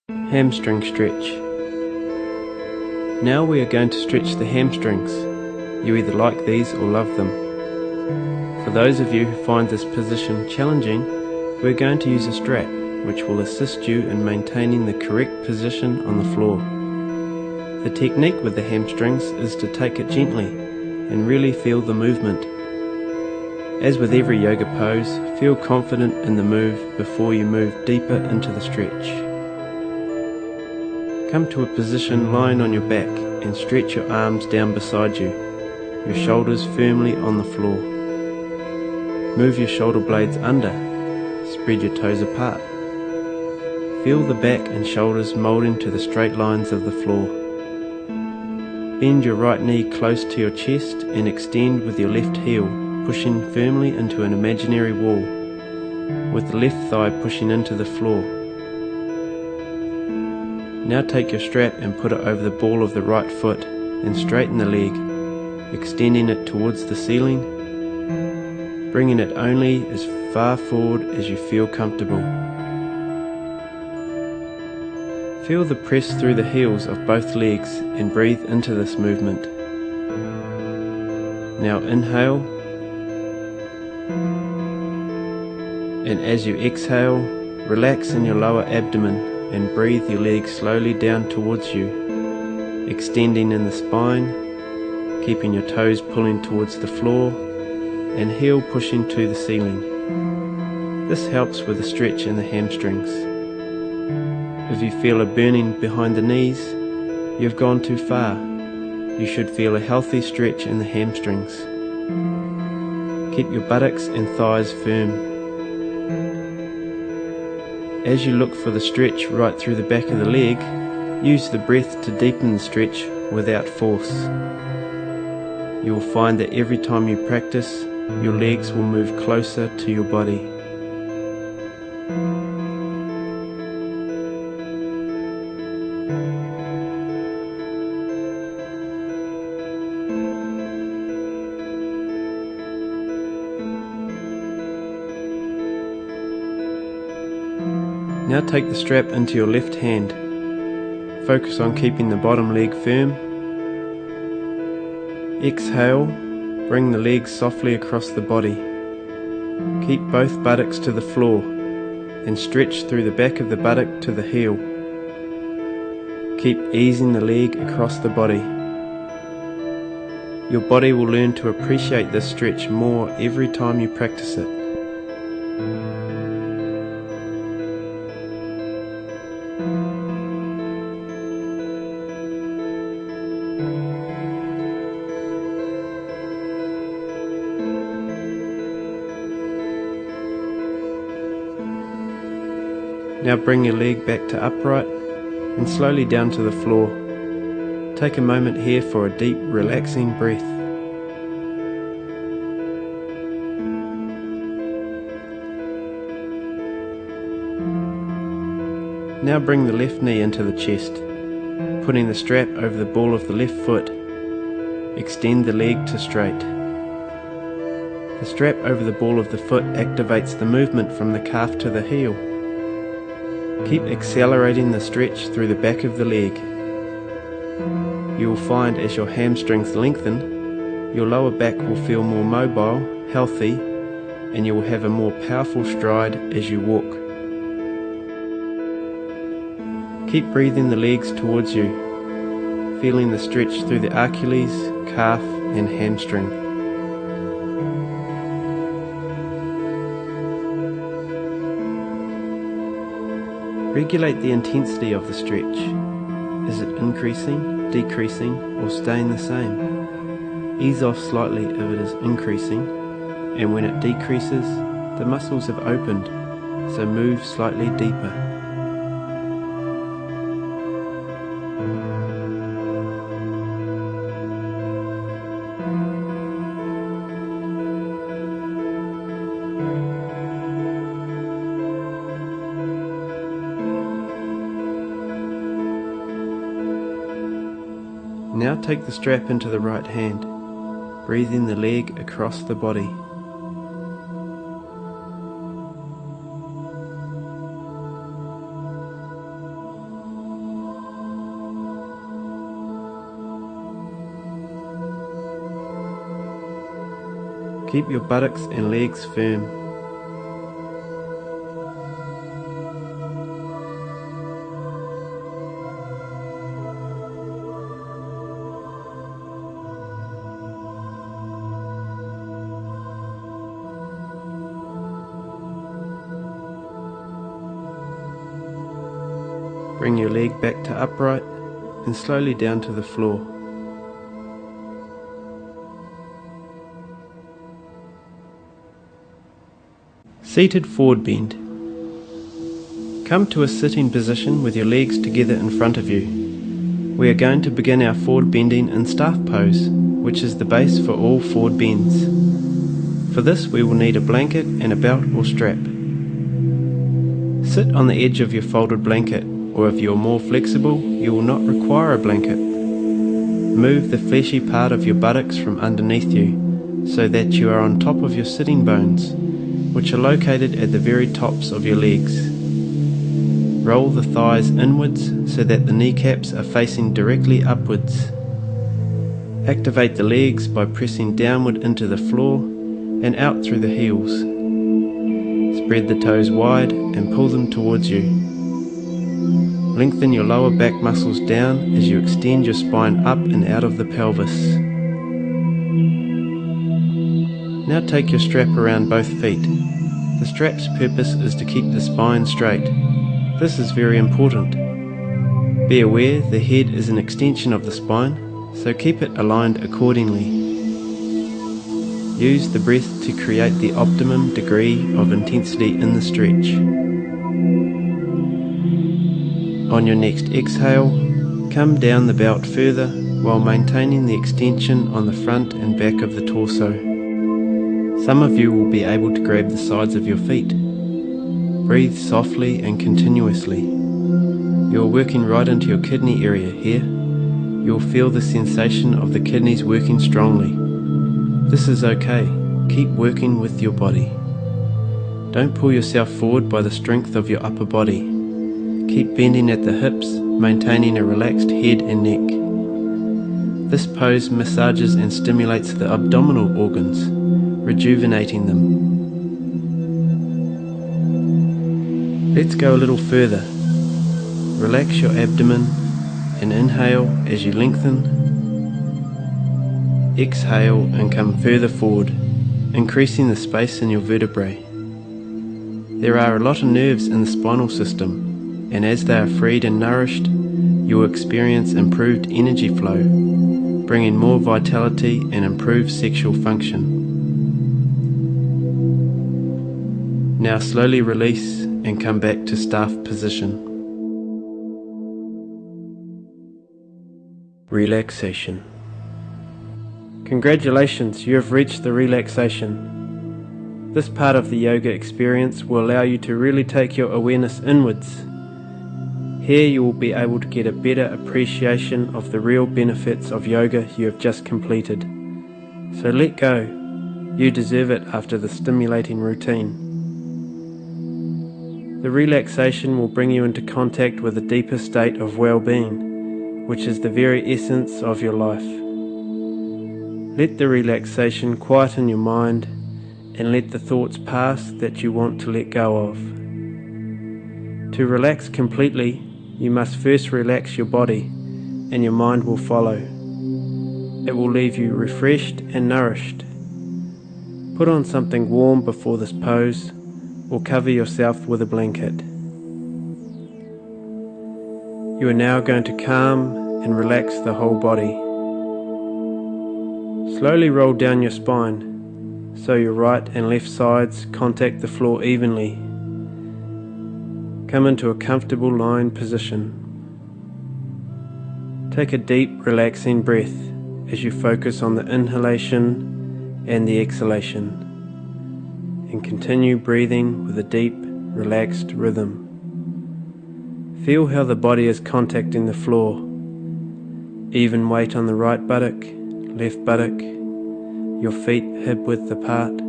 Hamstring stretch. Now we are going to stretch the hamstrings. You either like these or love them. For those of you who find this position challenging, we're going to use a strap which will assist you in maintaining the correct position on the floor. The technique with the hamstrings is to take it gently and really feel the movement. As with every yoga pose, feel confident in the move before you move deeper into the stretch. Come to a position lying on your back and stretch your arms down beside you. your shoulders firmly on the floor. Move your shoulder blades under, spread your toes apart. Feel the back and shoulders moulding to the straight lines of the floor. Bend your right knee close to your chest and extend with your left heel, pushing firmly into an imaginary wall, with the left thigh pushing into the floor. Now take your strap and put it over the ball of the right foot and straighten the leg, extending it towards the ceiling, bringing it only as far forward as you feel comfortable. Feel the press through the heels of both legs and breathe into this movement. Now inhale, and as you exhale, relax in your lower abdomen and breathe your legs slowly down towards you, extending in the spine, keeping your toes pulling towards the floor and heel pushing to the ceiling. This helps with the stretch in the hamstrings. If you feel a burning behind the knees, you've gone too far. You should feel a healthy stretch in the hamstrings. Keep your buttocks and thighs firm. As you look for the stretch right through the back of the leg, use the breath to deepen the stretch without force. You will find that every time you practice, your legs will move closer to your body. Now take the strap into your left hand. Focus on keeping the bottom leg firm. Exhale, bring the legs softly across the body. Keep both buttocks to the floor and stretch through the back of the buttock to the heel. Keep easing the leg across the body. Your body will learn to appreciate this stretch more every time you practice it. Now bring your leg back to upright and slowly down to the floor. Take a moment here for a deep, relaxing breath. Now bring the left knee into the chest, putting the strap over the ball of the left foot. Extend the leg to straight. The strap over the ball of the foot activates the movement from the calf to the heel. Keep accelerating the stretch through the back of the leg. You will find as your hamstrings lengthen, your lower back will feel more mobile, healthy, and you will have a more powerful stride as you walk. Keep breathing the legs towards you, feeling the stretch through the Achilles, calf and hamstring. Regulate the intensity of the stretch. Is it increasing, decreasing, or staying the same? Ease off slightly if it is increasing, and when it decreases, the muscles have opened, so move slightly deeper. Now take the strap into the right hand, breathing the leg across the body. Keep your buttocks and legs firm. Bring your leg back to upright and slowly down to the floor. Seated forward bend. Come to a sitting position with your legs together in front of you. We are going to begin our forward bending in staff pose, which is the base for all forward bends. For this we will need a blanket and a belt or strap. Sit on the edge of your folded blanket, or if you are more flexible, you will not require a blanket. Move the fleshy part of your buttocks from underneath you, so that you are on top of your sitting bones, which are located at the very tops of your legs. Roll the thighs inwards so that the kneecaps are facing directly upwards. Activate the legs by pressing downward into the floor and out through the heels. Spread the toes wide and pull them towards you. Lengthen your lower back muscles down as you extend your spine up and out of the pelvis. Now take your strap around both feet. The strap's purpose is to keep the spine straight. This is very important. Be aware the head is an extension of the spine, so keep it aligned accordingly. Use the breath to create the optimum degree of intensity in the stretch. On your next exhale, come down the belt further while maintaining the extension on the front and back of the torso. Some of you will be able to grab the sides of your feet. Breathe softly and continuously. You are working right into your kidney area here. You will feel the sensation of the kidneys working strongly. This is okay. Keep working with your body. Don't pull yourself forward by the strength of your upper body. Keep bending at the hips, maintaining a relaxed head and neck. This pose massages and stimulates the abdominal organs, rejuvenating them. Let's go a little further. Relax your abdomen and inhale as you lengthen. Exhale and come further forward, increasing the space in your vertebrae. There are a lot of nerves in the spinal system, and as they are freed and nourished, you will experience improved energy flow, bringing more vitality and improved sexual function. Now slowly release and come back to staff position. Relaxation. Congratulations, you have reached the relaxation. This part of the yoga experience will allow you to really take your awareness inwards. Here you will be able to get a better appreciation of the real benefits of yoga you have just completed. So let go. You deserve it after the stimulating routine. The relaxation will bring you into contact with a deeper state of well-being, which is the very essence of your life. Let the relaxation quieten your mind and let the thoughts pass that you want to let go of. To relax completely, you must first relax your body, and your mind will follow. It will leave you refreshed and nourished. Put on something warm before this pose, or cover yourself with a blanket. You are now going to calm and relax the whole body. Slowly roll down your spine, so your right and left sides contact the floor evenly. Come into a comfortable lying position. Take a deep, relaxing breath as you focus on the inhalation and the exhalation, and continue breathing with a deep, relaxed rhythm. Feel how the body is contacting the floor. Even weight on the right buttock, left buttock, your feet hip-width apart,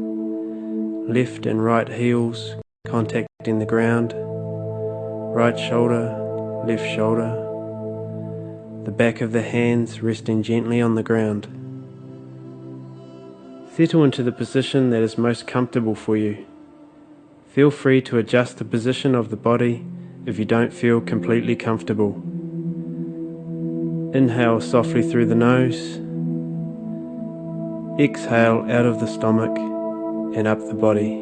left and right heels contacting the ground, right shoulder, left shoulder, the back of the hands resting gently on the ground. Settle into the position that is most comfortable for you. Feel free to adjust the position of the body if you don't feel completely comfortable. Inhale softly through the nose. Exhale out of the stomach and up the body.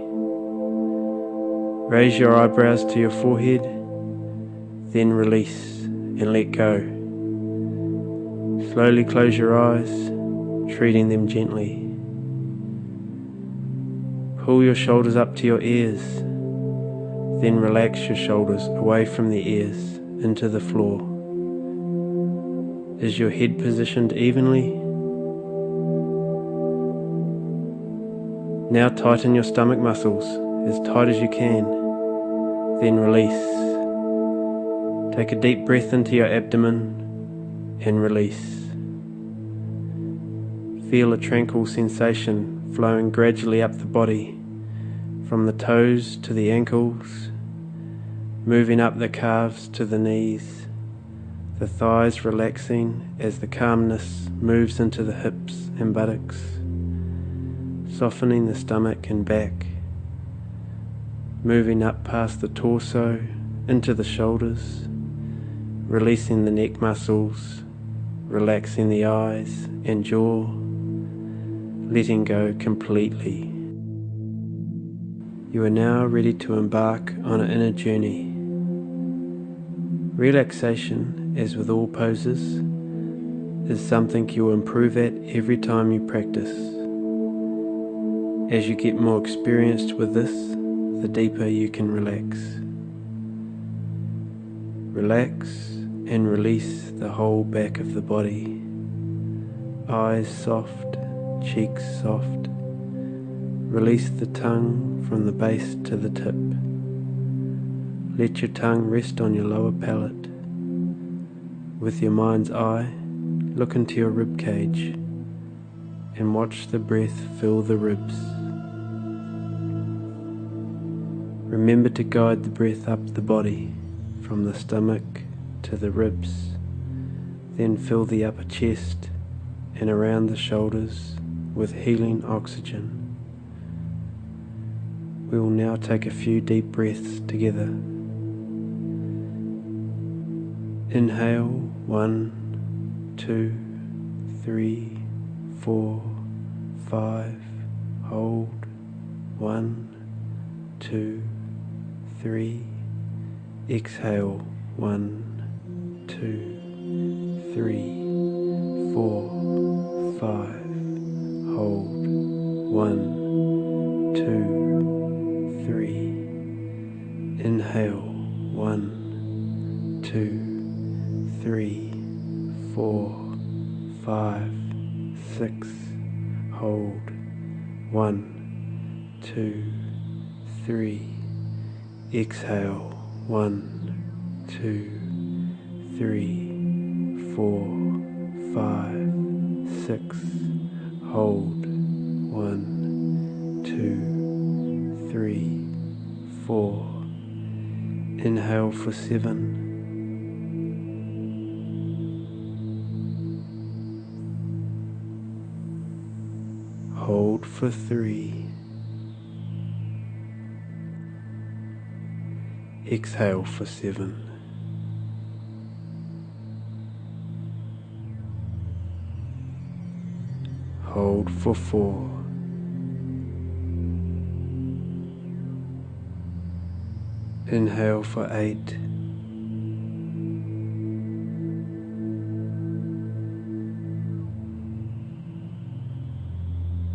Raise your eyebrows to your forehead, then release and let go. Slowly close your eyes, treating them gently. Pull your shoulders up to your ears. Then relax your shoulders away from the ears into the floor. Is your head positioned evenly? Now tighten your stomach muscles as tight as you can. Then release. Take a deep breath into your abdomen and release. Feel a tranquil sensation flowing gradually up the body, from the toes to the ankles, moving up the calves to the knees, the thighs relaxing as the calmness moves into the hips and buttocks, softening the stomach and back, moving up past the torso into the shoulders, releasing the neck muscles, relaxing the eyes and jaw, letting go completely. You are now ready to embark on an inner journey. Relaxation, as with all poses, is something you will improve at every time you practice. As you get more experienced with this, the deeper you can relax. Relax and release the whole back of the body. Eyes soft, cheeks soft. Release the tongue from the base to the tip. Let your tongue rest on your lower palate. With your mind's eye, look into your rib cage and watch the breath fill the ribs. Remember to guide the breath up the body from the stomach to the ribs, then fill the upper chest and around the shoulders with healing oxygen. We will now take a few deep breaths together. Inhale, 1, 2, 3, 4, 5. Hold, 1, 2, 3. Exhale, 1, 2, 3, 4, 5. Hold, 1, 2, 3. Inhale, 1, 2, 3, 4, 5, 6. Hold, 1, 2, 3. Exhale, 1, 2, 3, 4, 5, 6. Hold, 1, 2, 3, 4. Inhale for 7. Hold for 3. Exhale for 7. Hold for 4. Inhale for 8.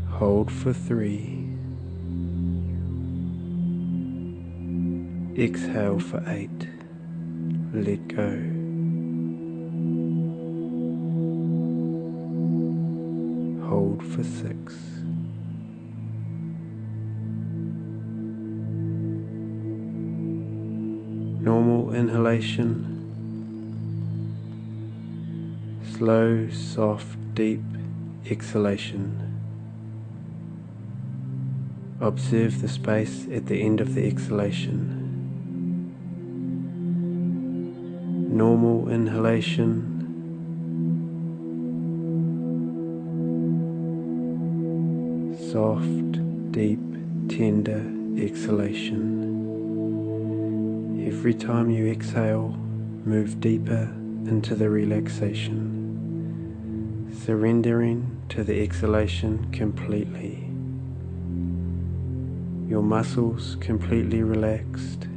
Hold for 3. Exhale for 8. Let go. Hold for 6. Normal inhalation. Slow, soft, deep exhalation. Observe the space at the end of the exhalation. Normal inhalation. Soft, deep, tender exhalation. Every time you exhale, move deeper into the relaxation, surrendering to the exhalation completely. Your muscles completely relaxed,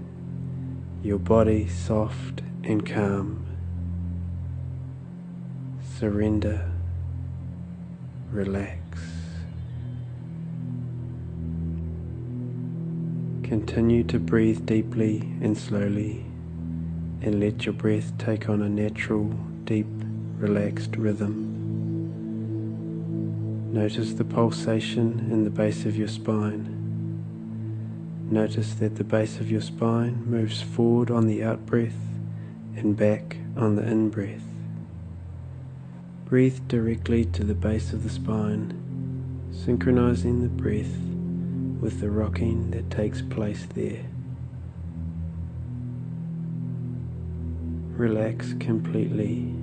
your body soft and calm. Surrender, relax. Continue to breathe deeply and slowly, and let your breath take on a natural, deep, relaxed rhythm. Notice the pulsation in the base of your spine. Notice that the base of your spine moves forward on the out-breath and back on the in-breath. Breathe directly to the base of the spine, synchronizing the breath with the rocking that takes place there. Relax completely.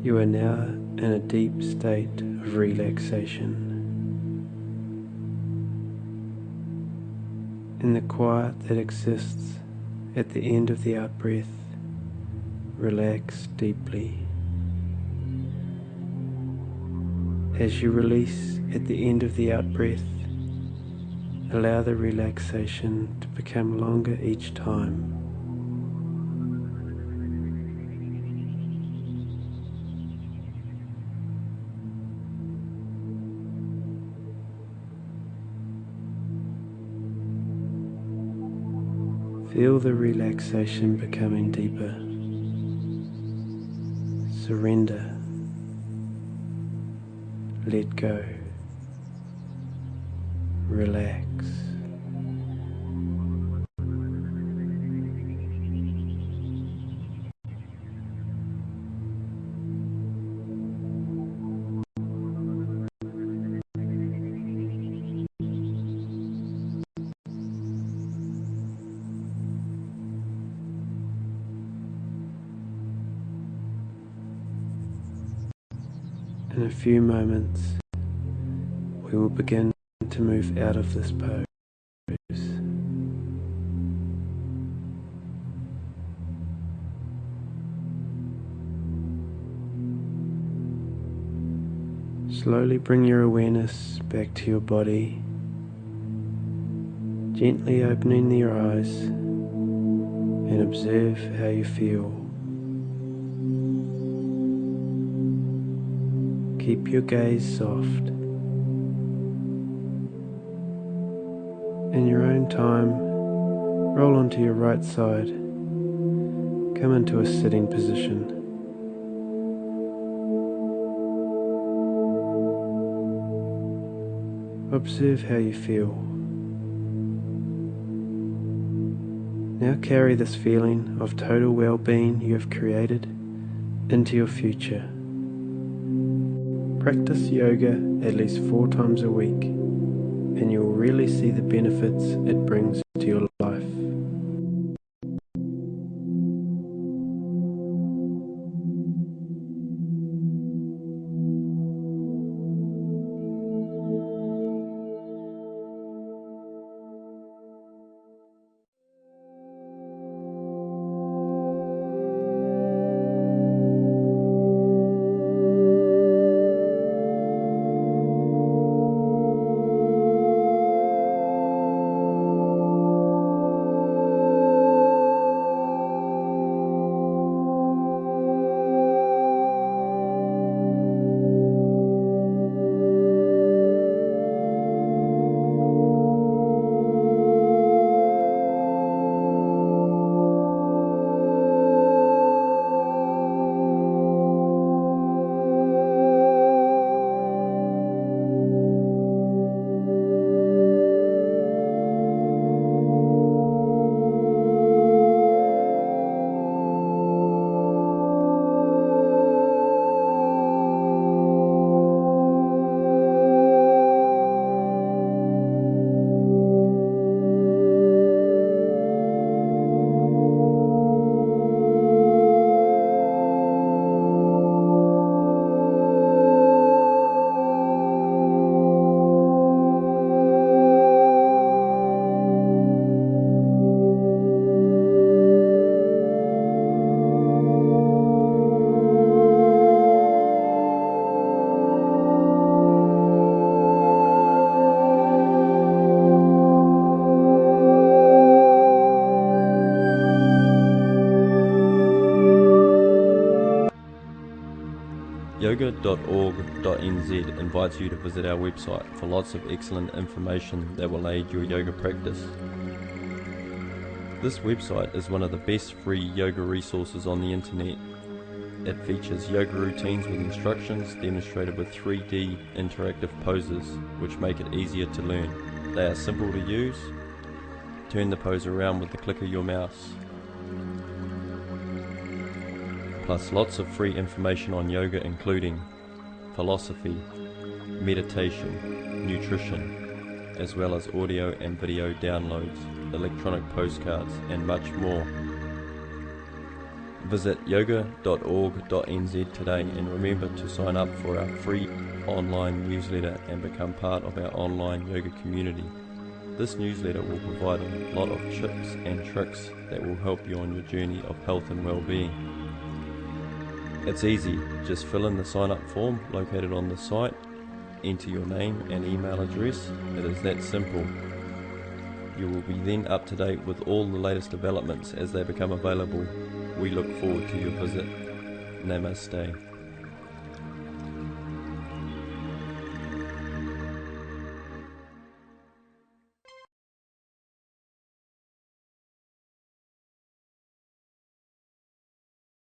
You are now in a deep state of relaxation. In the quiet that exists at the end of the out-breath, relax deeply. As you release at the end of the out-breath, allow the relaxation to become longer each time. Feel the relaxation becoming deeper. Surrender. Let go. Relax. In a few moments, we will begin to move out of this pose. Slowly bring your awareness back to your body, gently opening your eyes, and observe how you feel. Keep your gaze soft. In your own time, roll onto your right side. Come into a sitting position. Observe how you feel. Now carry this feeling of total well-being you have created into your future. Practice yoga at least 4 times a week, and you will really see the benefits it brings to your life. yoga.org.nz invites you to visit our website for lots of excellent information that will aid your yoga practice. This website is one of the best free yoga resources on the internet. It features yoga routines with instructions demonstrated with 3D interactive poses, which make it easier to learn. They are simple to use. Turn the pose around with the click of your mouse. Plus lots of free information on yoga, including philosophy, meditation, nutrition, as well as audio and video downloads, electronic postcards, and much more. Visit yoga.org.nz today and remember to sign up for our free online newsletter and become part of our online yoga community. This newsletter will provide a lot of tips and tricks that will help you on your journey of health and well-being. It's easy, just fill in the sign up form located on the site, enter your name and email address. It is that simple. You will be then up to date with all the latest developments as they become available. We look forward to your visit. Namaste.